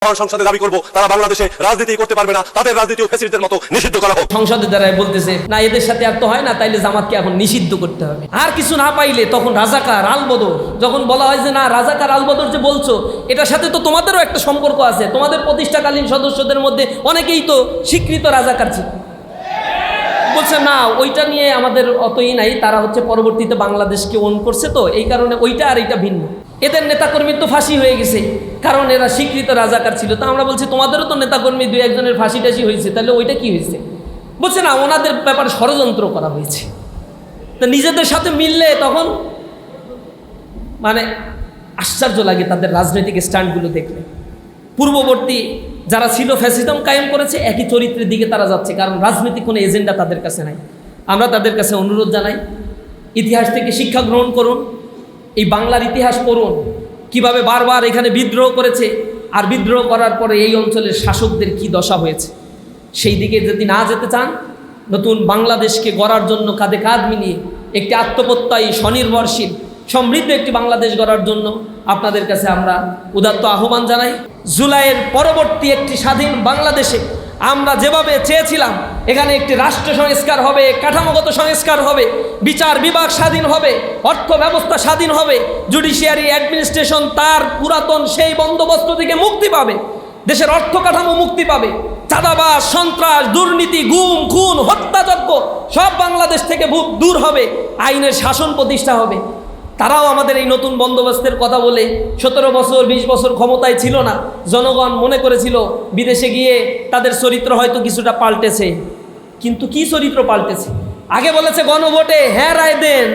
সংসদে দাবি করব তারা বাংলাদেশে রাজনীতি করতে পারবে না, তাদের রাজনীতি ফ্যাসিস্টদের মতো নিষিদ্ধ করা হোক। সংসদে দ্বারাই বলতেছে না এদের সাথে আর তো হয় না, তাইলে জামাতকে এখন নিষিদ্ধ করতে হবে। আর কিছু না পাইলে তখন রাজাকার আলবদর, যখন বলা হয় যে না রাজাকার আলবদর যে বলছো এটার সাথে তো তোমাদেরও একটা সম্পর্ক আছে, তোমাদের প্রতিষ্ঠাকালীন সদস্যদের মধ্যে অনেকেই তো স্বীকৃত রাজাকার ছিল। বলছে না ওইটা নিয়ে আমাদের অতই নাই, তারা হচ্ছে পরবর্তীতে বাংলাদেশকে ওন করছে, তো এই কারণে ওইটা আর এইটা ভিন্ন। এদের নেতাকর্মীর তো ফাঁসি হয়ে গেছে কারণ এরা স্বীকৃত রাজাকার ছিল। তা আমরা বলছি তোমাদেরও তো নেতাকর্মী দুই একজনের ফাঁসি টাসি হয়েছে, তাহলে ওইটা কি হয়েছে? বলছে না ওনাদের ব্যাপারে ষড়যন্ত্র করা হয়েছে। তা নিজেদের সাথে মিললে তখন মানে আশ্চর্য লাগে তাদের রাজনৈতিক স্ট্যান্ডগুলো দেখলে। পূর্ববর্তী যারা ছিল ফ্যাসিজম কায়েম করেছে একই চরিত্রের দিকে তারা যাচ্ছে, কারণ রাজনৈতিক কোনো এজেন্ডা তাদের কাছে নাই। আমরা তাদের কাছে অনুরোধ জানাই, ইতিহাস থেকে শিক্ষা গ্রহণ করুন, এই বাংলার ইতিহাস পড়ুন, কিভাবে বারবার এখানে বিদ্রোহ করেছে, আর বিদ্রোহ করার পরে এই অঞ্চলের শাসকদের কি দশা হয়েছে। সেই দিকে যদি না যেতে চান, নতুন বাংলাদেশকে গড়ার জন্য কাঁধে কাঁধ মিলিয়ে একটি আত্মপ্রত্যয়ী স্বনির্ভরশীল সমৃদ্ধ একটি বাংলাদেশ গড়ার জন্য আপনাদের কাছে আমরা উদাত্ত আহ্বান জানাই। জুলাইয়ের পরবর্তী একটি স্বাধীন বাংলাদেশে আমরা যেভাবে চেয়েছিলাম এখানে একটি রাষ্ট্র সংস্কার হবে, কাঠামোগত সংস্কার হবে, বিচার বিভাগ স্বাধীন হবে, অর্থ ব্যবস্থা স্বাধীন হবে, জুডিশিয়ারি অ্যাডমিনিস্ট্রেশন তার পুরাতন সেই বন্দোবস্ত থেকে মুক্তি পাবে, দেশের অর্থ কাঠামো মুক্তি পাবে, চাঁদাবাজ সন্ত্রাস দুর্নীতি গুম খুন হত্যাযজ্ঞ সব বাংলাদেশ থেকে দূর হবে, আইনের শাসন প্রতিষ্ঠা হবে। তারাও আমাদের এই নতুন বন্দোবস্তের কথা বলে 17 বছর 20 বছর ক্ষমতায় ছিল না, জনগণ মনে করেছিল বিদেশে গিয়ে তাদের চরিত্র হয়তো কিছুটা পাল্টেছে। কিন্তু কি চরিত্র পাল্টেছে? আগে বলেছে গণভোটে হ্যাঁ রায় দেন,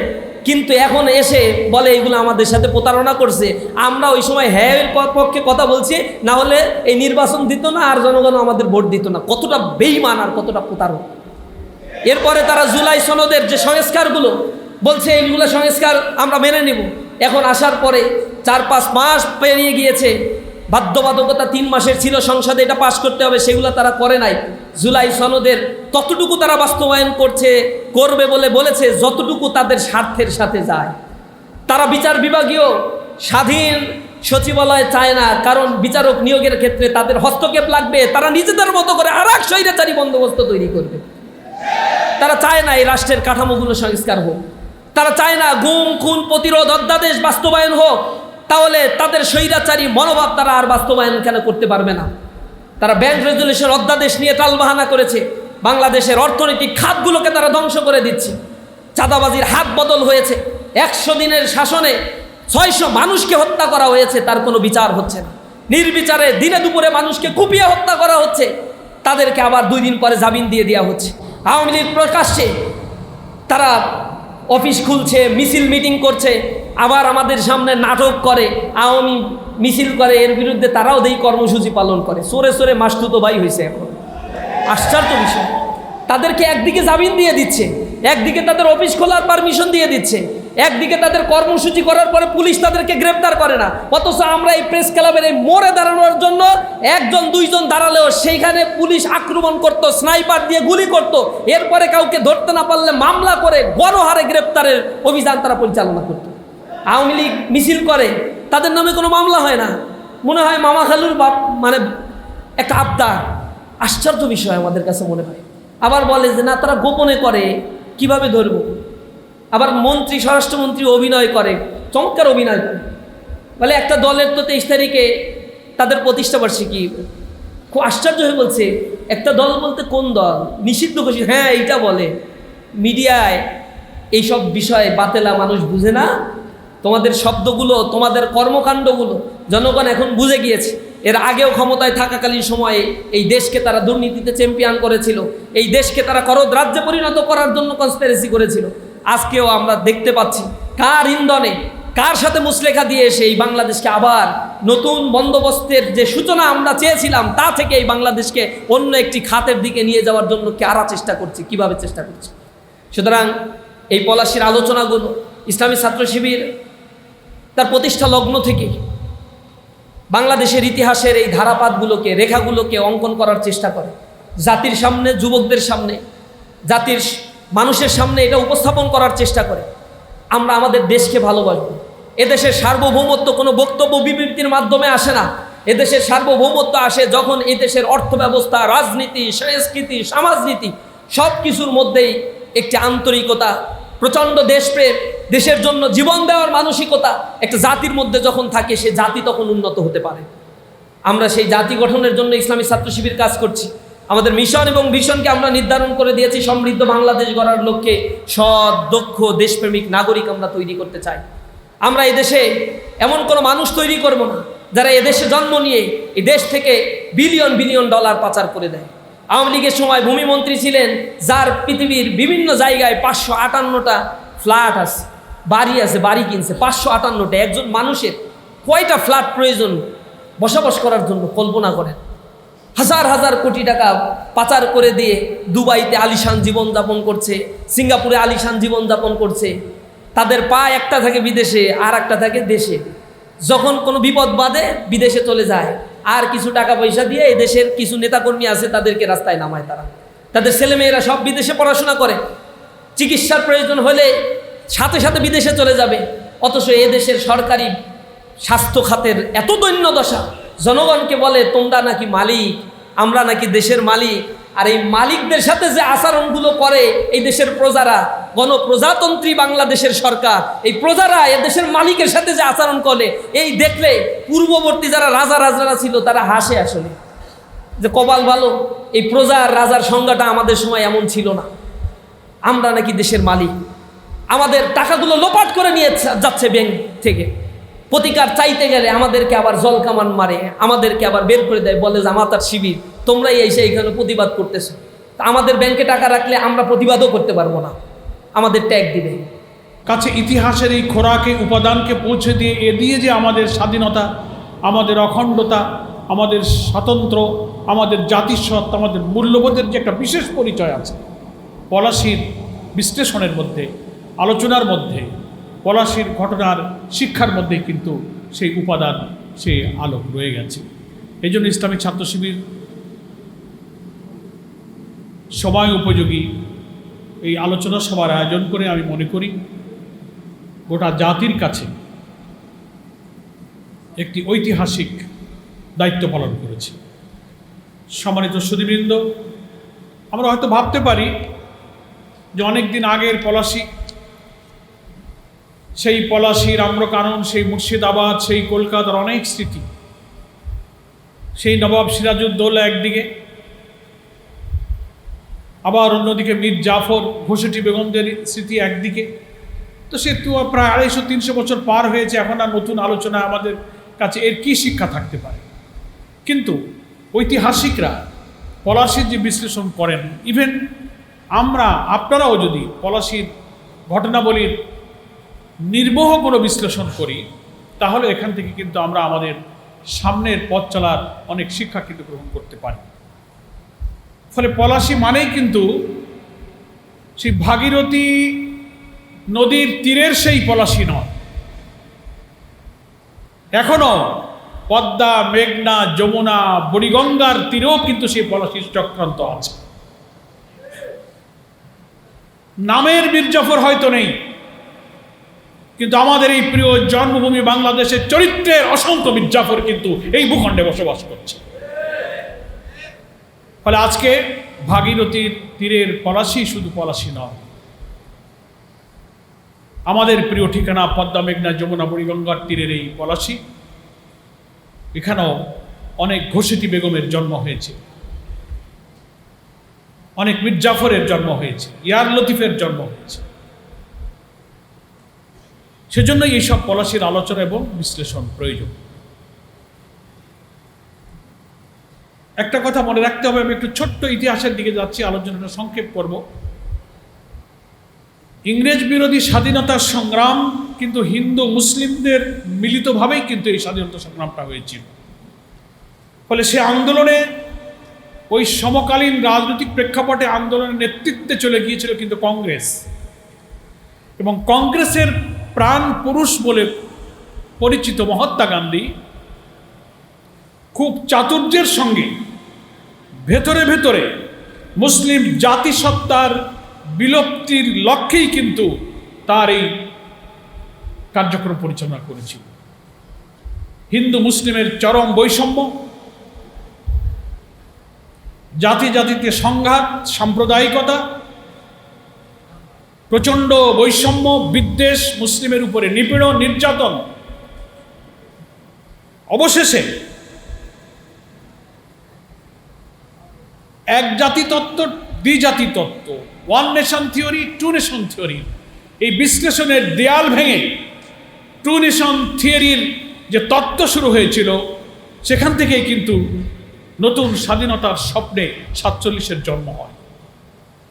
কিন্তু এখন এসে বলে এগুলো আমাদের সাথে প্রতারণা করছে। আমরা ওই সময় হ্যাঁ এর পক্ষে কথা বলছি, না হলে এই নির্বাচন দিত না আর জনগণ আমাদের ভোট দিত না। কতটা বেঈমান আর কতটা প্রতারক। এরপরে তারা জুলাই সনদের যে সংস্কারগুলো বলছে এইগুলো সংস্কার আমরা মেনে নেব, এখন আসার পরে 4-5 মাস পেরিয়ে গিয়েছে, বাধ্যবাধকতা 3 মাসের ছিল সংসদে এটা পাশ করতে হবে, সেগুলো তারা করে নাই। জুলাই সনদের ততটুকু তারা বাস্তবায়ন করবে বলে বলেছে যতটুকু তাদের স্বার্থের সাথে যায়। তারা বিচার বিভাগীয় স্বাধীন সচিবালয় চায় না, কারণ বিচারক নিয়োগের ক্ষেত্রে তাদের হস্তক্ষেপ লাগবে, তারা নিজেদের মতো করে আর এক স্বৈরাচারী বন্দোবস্ত তৈরি করবে। তারা চায় না এই রাষ্ট্রের কাঠামোগুলো সংস্কার হোক, তারা চায় না গুম খুন প্রতিরোধ অধ্যাদেশ বাস্তবায়ন হোক, তাহলে তাদের স্বৈরাচারী মনোভাব তারা আর বাস্তবায়ন কেন করতে পারবে না। তারা ব্যাংক রেজুলেশন অধ্যাদেশ নিয়ে টালবাহানা করেছে, বাংলাদেশের অর্থনৈতিক খাতগুলোকে তারা ধ্বংস করে দিচ্ছে, চাঁদাবাজির হাত বদল হয়েছে, 100 দিনের শাসনে 600 মানুষকে হত্যা করা হয়েছে, তার কোনো বিচার হচ্ছে না, নির্বিচারে দিনে দুপুরে মানুষকে কুপিয়ে হত্যা করা হচ্ছে, তাদেরকে আবার 2 দিন পরে জামিন দিয়ে দেওয়া হচ্ছে। আওয়ামী লীগ প্রকাশ্যে তারা অফিস খুলছে, মিছিল মিটিং করছে, আবার আমাদের সামনে নাটক করে, আওয়ামী মিছিল করে, এর বিরুদ্ধে তারাও দেই কর্মসূচি পালন করে। সরে সরে মাসতুতো ভাই হয়েছে এখন। আশ্চর্য বিষয়, তাদেরকে একদিকে জামিন দিয়ে দিচ্ছে, একদিকে তাদের অফিস খোলার পারমিশন দিয়ে দিচ্ছে, একদিকে তাদের কর্মসূচি করার পরে পুলিশ তাদেরকে গ্রেপ্তার করে না। অথচ আমরা এই প্রেস ক্লাবের এই মোড়ে দাঁড়ানোর জন্য 1-2 দাঁড়ালেও সেইখানে পুলিশ আক্রমণ করত, স্নাইপার দিয়ে গুলি করত, এরপরে কাউকে ধরতে না পারলে মামলা করে গণহারে গ্রেপ্তারের অভিযান তারা পরিচালনা করত। আওয়ামী লীগ মিছিল করে, তাদের নামে কোনো মামলা হয় না, মনে হয় মামা খালুর মানে একটা আবদার। আশ্চর্য বিষয় আমাদের কাছে মনে হয়। আবার বলে যে না তারা গোপনে করে, কিভাবে ধরবো? আবার মন্ত্রী স্বরাষ্ট্রমন্ত্রী অভিনয় করে, চমৎকার অভিনয় করে, বলে একটা দলের তো 23 তারিখে তাদের প্রতিষ্ঠাবার্ষিকী। খুব আশ্চর্য হয়ে বলছে একটা দল বলতে কোন দল? নিষিদ্ধ ঘোষিত। হ্যাঁ এইটা বলে মিডিয়ায়। এইসব বিষয়ে বাতেলা মানুষ বুঝে না। তোমাদের শব্দগুলো, তোমাদের কর্মকাণ্ডগুলো জনগণ এখন বুঝে গিয়েছে। এর আগেও ক্ষমতায় থাকাকালীন সময়ে এই দেশকে তারা দুর্নীতিতে চ্যাম্পিয়ন করেছিল, এই দেশকে তারা করদ রাজ্যে পরিণত করার জন্য কনস্পিরেসি করেছিল। আজকেও আমরা দেখতে পাচ্ছি কার ইন্ধনে, কার সাথে মুসলেখা দিয়ে এসে এই বাংলাদেশকে আবার নতুন বন্দোবস্তের যে সূচনা আমরা চেয়েছিলাম তা থেকে এই বাংলাদেশকে অন্য একটি খাতের দিকে নিয়ে যাওয়ার জন্য কারা চেষ্টা করছে, কিভাবে চেষ্টা করছে। সুতরাং এই পলাশির আলোচনাগুলো ইসলামী ছাত্র শিবির তার প্রতিষ্ঠা লগ্ন থেকে বাংলাদেশের ইতিহাসের এই ধারাপাতগুলোকে, রেখাগুলোকে অঙ্কন করার চেষ্টা করে, জাতির সামনে, যুবকদের সামনে, জাতির মানুষের সামনে এটা উপস্থাপন করার চেষ্টা করে। আমরা আমাদের দেশকে ভালোবাসব। এদেশের সার্বভৌমত্ব কোনো বক্তব্য বিবৃতির মাধ্যমে আসে না, এদেশের সার্বভৌমত্ব আসে যখন এদেশের অর্থ ব্যবস্থা, রাজনীতি, সংস্কৃতি, সমাজনীতি সব কিছুর মধ্যেই একটি আন্তরিকতা, প্রচণ্ড দেশপ্রেম, দেশের জন্য জীবন দেওয়ার মানসিকতা একটা জাতির মধ্যে যখন থাকে, সে জাতি তখন উন্নত হতে পারে। আমরা সেই জাতি গঠনের জন্য ইসলামী ছাত্র শিবির কাজ করছি। আমাদের মিশন এবং ভিশনকে আমরা নির্ধারণ করে দিয়েছি, সমৃদ্ধ বাংলাদেশ গড়ার লক্ষ্যে সৎ, দক্ষ, দেশপ্রেমিক নাগরিক আমরা তৈরি করতে চাই। আমরা এদেশে এমন কোনো মানুষ তৈরি করব না যারা এদেশে জন্ম নিয়ে এই দেশ থেকে বিলিয়ন বিলিয়ন ডলার পাচার করে দেয়। আওয়ামী লীগের সময় ভূমিমন্ত্রী ছিলেন যার পৃথিবীর বিভিন্ন জায়গায় 558টা ফ্ল্যাট আছে, বাড়ি আছে, বাড়ি কিনছে 558টা। একজন মানুষের কয়টা ফ্ল্যাট প্রয়োজন বসবাস করার জন্য কল্পনা করেন। হাজার হাজার কোটি টাকা পাচার করে দিয়ে দুবাইতে আলিশান জীবনযাপন করছে, সিঙ্গাপুরে আলিশান জীবনযাপন করছে। তাদের পা একটা থাকে বিদেশে, আর একটা থাকে দেশে। যখন কোনো বিপদ বাধে বিদেশে চলে যায়, আর কিছু টাকা পয়সা দিয়ে এই দেশের কিছু নেতাকর্মী আছে তাদেরকে রাস্তায় নামায়। তাদের ছেলেমেয়েরা সব বিদেশে পড়াশোনা করে, চিকিৎসার প্রয়োজন হলে সাথে সাথে বিদেশে চলে যাবে। অথচ এ দেশের সরকারি স্বাস্থ্য খাতের এত দৈন্যদশা, জনগণকে বলে তোমরা নাকি মালিক, আমরা নাকি দেশের মালিক। আর এই মালিকদের সাথে যে আচরণগুলো করে এই দেশের প্রজারা, গণপ্রজাতন্ত্রী বাংলাদেশের সরকার, এই প্রজারা এ দেশের মালিকের সাথে যে আচরণ করে, এই দেখলে পূর্ববর্তী যারা রাজারা ছিল তারা হাসে আসলে, যে কপাল ভালো, এই প্রজা আর রাজার সংজ্ঞাটা আমাদের সময় এমন ছিল না। আমরা নাকি দেশের মালিক, আমাদের টাকাগুলো লোপাট করে নিয়ে যাচ্ছে ব্যাংক থেকে। প্রতিকার চাইতে গেলে আমাদেরকে আবার জল কামান মারে, আমাদেরকে আবার বের করে দেয়, বলে জামাত আর শিবির তোমরাই এসে এখানে প্রতিবাদ করতেছো। তা আমাদের ব্যাংকে টাকা রাখলে আমরা প্রতিবাদও করতে পারবো না, আমাদের ট্যাগ দিবে। কাছে ইতিহাসের এই খোরাকে উপাদানকে পৌঁছে দিয়ে এ দিয়ে যে আমাদের স্বাধীনতা, আমাদের অখণ্ডতা, আমাদের স্বাতন্ত্র্য, আমাদের জাতিসত্ত্বা, আমাদের মূল্যবোধের যে একটা বিশেষ পরিচয় আছে, পলাশীর বিশ্লেষণের মধ্যে, আলোচনার মধ্যে, পলাশীর ঘটনার শিক্ষার মধ্যে কিন্তু সেই উপাদান, সেই আলোক রয়ে গেছে। এই জন্য ইসলামী ছাত্র শিবির সময় উপযোগী এই আলোচনা সভার আয়োজন করে আমি মনে করি গোটা জাতির কাছে একটি ঐতিহাসিক দায়িত্ব পালন করেছে। সম্মানিত সুধীবৃন্দ, আমরা হয়তো ভাবতে পারি যে অনেক দিন আগের পলাশী, সেই পলাশীর আম্রকানন, সেই মুর্শিদাবাদ, সেই কলকাতার অনেক স্মৃতি, সেই নবাব সিরাজউদ্দৌলা একদিকে, আবার অন্যদিকে মীর জাফর, ঘোষেটি বেগমদের স্মৃতি একদিকে। তো সে তো প্রায় 250-300 বছর পার হয়েছে, এখন আর নতুন আলোচনা আমাদের কাছে এর কী শিক্ষা থাকতে পারে। কিন্তু ঐতিহাসিকরা পলাশীর যে বিশ্লেষণ করেন, ইভেন আপনারাও যদি পলাশীর ঘটনাবলীর নির্মোহ কোনো বিশ্লেষণ করি, তাহলে এখান থেকে কিন্তু আমরা আমাদের সামনের পথ চলার অনেক শিক্ষা কিন্তু গ্রহণ করতে পারি। ফলে পলাশী মানেই কিন্তু সেই ভাগীরথী নদীর তীরের সেই পলাশী নয়, এখনো পদ্মা, মেঘনা, যমুনা, বুড়িগঙ্গার তীরেও কিন্তু সেই পলাশীর চক্রান্ত আছে। নামের মীর জাফর হয়তো নেই, কিন্তু আমাদের এই প্রিয় জন্মভূমি বাংলাদেশের চরিত্রের অসংখ্য মীর জাফর কিন্তু এই ভূখণ্ডে বসবাস করছে। ফলে আজকে ভাগীরথীর তীরের পলাশী শুধু পলাশী নয়, আমাদের প্রিয় ঠিকানা পদ্মা, মেঘনা, যমুনা, বুড়িগঙ্গার তীরের এই পলাশী, এখানেও অনেক ঘোষেটি বেগমের জন্ম হয়েছে, অনেক মীর জাফরের জন্ম হয়েছে, ইয়ার লতিফের জন্ম হয়েছে। সেজন্যই এইসব পলাশীর আলোচনা এবং বিশ্লেষণ প্রয়োজন। একটা কথা মনে রাখতে হবে, আমি একটু ছোট্ট ইতিহাসের দিকে যাচ্ছি, আলোচনাটা সংক্ষেপ করব। ইংরেজ বিরোধী স্বাধীনতার সংগ্রাম কিন্তু হিন্দু মুসলিমদের মিলিতভাবেই কিন্তু এই স্বাধীনতা সংগ্রামটা হয়েছিল। ফলে সে আন্দোলনে ওই সমকালীন রাজনৈতিক প্রেক্ষাপটে আন্দোলনের নেতৃত্বে চলে গিয়েছিল কিন্তু কংগ্রেস, এবং কংগ্রেসের প্রাণ পুরুষ বলে পরিচিত মহাত্মা গান্ধী খুব চাতুর্যের সঙ্গে ভেতরে ভেতরে মুসলিম জাতিসত্তার বিলুপ্তির লক্ষ্যেই কিন্তু তার এই কার্যক্রম পরিচালনা করেছিল। হিন্দু মুসলিমের চরম বৈষম্য, জাতি জাতিতে সংঘাত, সাম্প্রদায়িকতা, প্রচণ্ড বৈষম্য, বিদ্বেষ, মুসলিমের উপরে নিপীড়ন, নির্যাতন, অবশেষে এক জাতি তত্ত্ব, দ্বিজাতি তত্ত্ব, one nation theory, two nation theory, এই বিশ্লেষণের দেয়াল ভেঙে টু নেশন থিওরির যে তত্ত্ব শুরু হয়েছিল, সেখান থেকেই কিন্তু নতুন স্বাধীনতার স্বপ্নে 47-এর জন্ম হয়।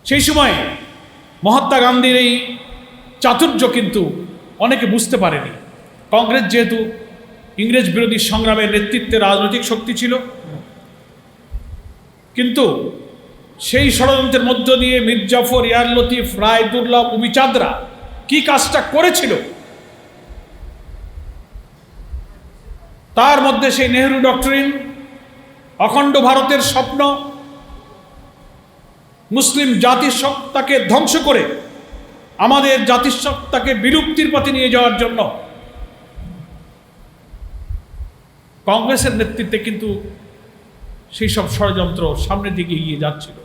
সেই সময় মহাত্মা গান্ধীর এই চাতুর্য কিন্তু অনেকে বুঝতে পারেনি। কংগ্রেস যেহেতু ইংরেজ বিরোধী সংগ্রামের নেতৃত্বে রাজনৈতিক শক্তি ছিল, কিন্তু সেই ষড়যন্ত্রের মধ্য দিয়ে মীর জাফর, ইয়ার লতিফ, রায় দুর্লভ, উমিচাঁদরা কি কাজটা করেছিল, তার মধ্যে সেই নেহরু ডক্টরিন, অখণ্ড ভারতের স্বপ্ন, মুসলিম জাতিসত্তাকে ধ্বংস করে আমাদের জাতিসত্তাকে বিলুপ্তির পথে নিয়ে যাওয়ার জন্য কংগ্রেসের নেতৃত্বে কিন্তু সেই সব ষড়যন্ত্র সামনের দিকে এগিয়ে যাচ্ছিল।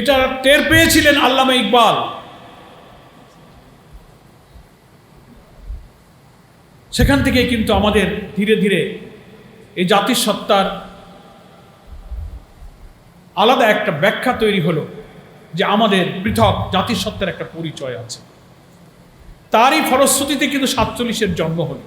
এটা টের পেয়েছিলেন আল্লামা ইকবাল। সেখান থেকে কিন্তু আমাদের ধীরে ধীরে এই জাতিসত্তার আলাদা একটা ব্যাখ্যা তৈরি হলো, যে আমাদের পৃথক জাতিসত্তার একটা পরিচয় আছে। তারই ফলশ্রুতিতে কিন্তু 47-এর জন্ম হলো।